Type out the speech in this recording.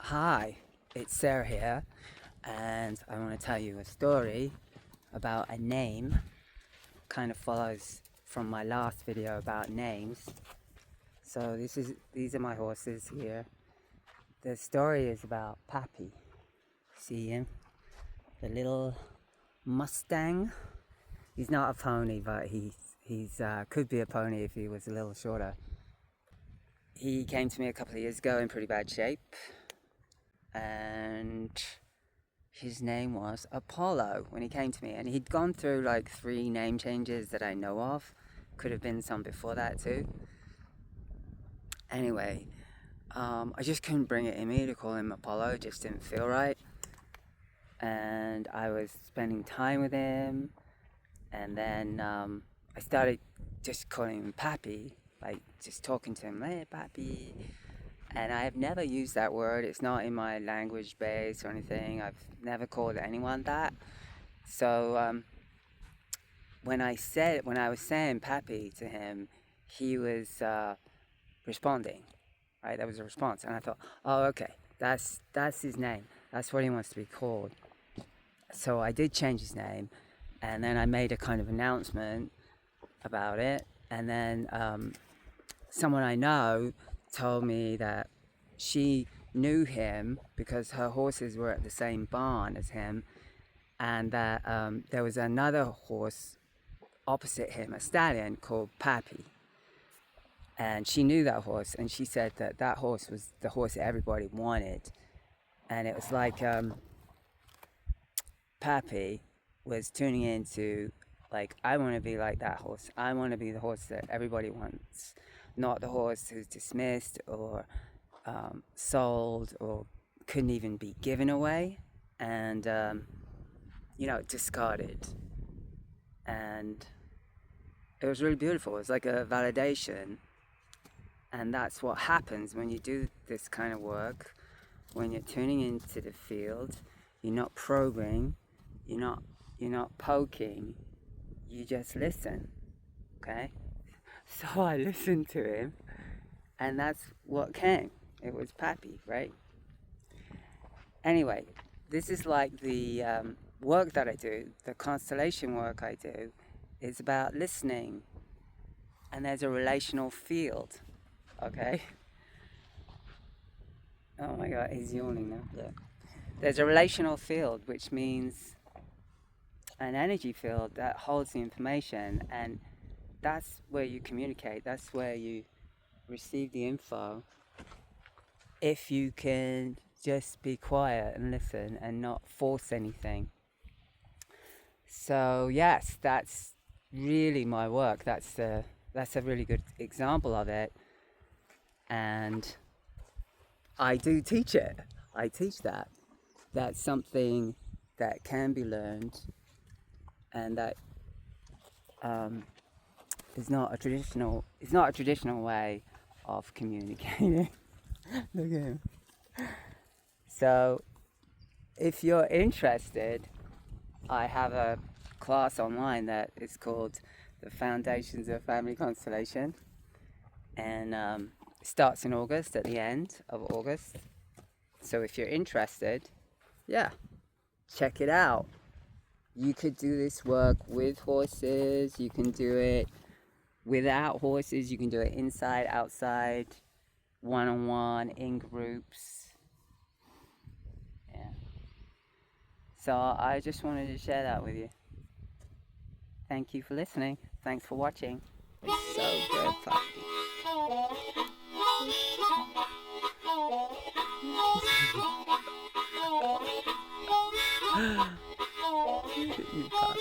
Hi, it's Sarah here, and I want to tell you a story about a name. Kind of follows from my last video about names. So these are my horses here. The story is about Papi. See him? The little mustang. He's not a pony, but he's could be a pony if he was a little shorter. He came to me a couple of years ago in pretty bad shape, and his name was Apollo when he came to me, and he'd gone through like 3 name changes that I know of. Could have been some before that too. Anyway, I just couldn't bring it in me to call him Apollo. It just didn't feel right. And I was spending time with him, and then I started just calling him Papi, like just talking to him, hey Papi. And I have never used that word. It's not in my language base or anything. I've never called anyone that. So when I was saying Papi to him, he was responding, right? That was a response. And I thought, oh, okay, that's his name. That's what he wants to be called. So I did change his name, and then I made a kind of announcement about it. And then someone I know told me that she knew him because her horses were at the same barn as him, and that there was another horse opposite him, a stallion called Papi, and she knew that horse, and she said that that horse was the horse that everybody wanted. And it was like Papi was tuning into, like, I want to be like that horse. I want to be the horse that everybody wants, not the horse who's dismissed or sold or couldn't even be given away and discarded. And it was really beautiful. It was like a validation, and that's what happens when you do this kind of work. When you're tuning into the field, you're not probing, you're not poking, you just listen. Okay, so I listened to him, and that's what came. It was Papi, right? Anyway, this is like the work that I do, the constellation work I do, is about listening. And there's a relational field, okay? Oh my God, he's yawning now. Look. There's a relational field, which means an energy field that holds the information, and that's where you communicate, that's where you receive the info. If you can just be quiet and listen and not force anything. So yes, that's really my work. That's a really good example of it, and I do teach it. I teach that. That's something that can be learned, and that is not a traditional. It's not a traditional way of communicating. Look at him. So, if you're interested, I have a class online that is called the Foundations of Family Constellation, and it starts in August, at the end of August. So if you're interested, yeah, check it out. You could do this work with horses, you can do it without horses, you can do it inside, outside, one-on-one, in groups. Yeah. So I just wanted to share that with you. Thank you for listening. Thanks for watching. It's so good, Papi. You Papi.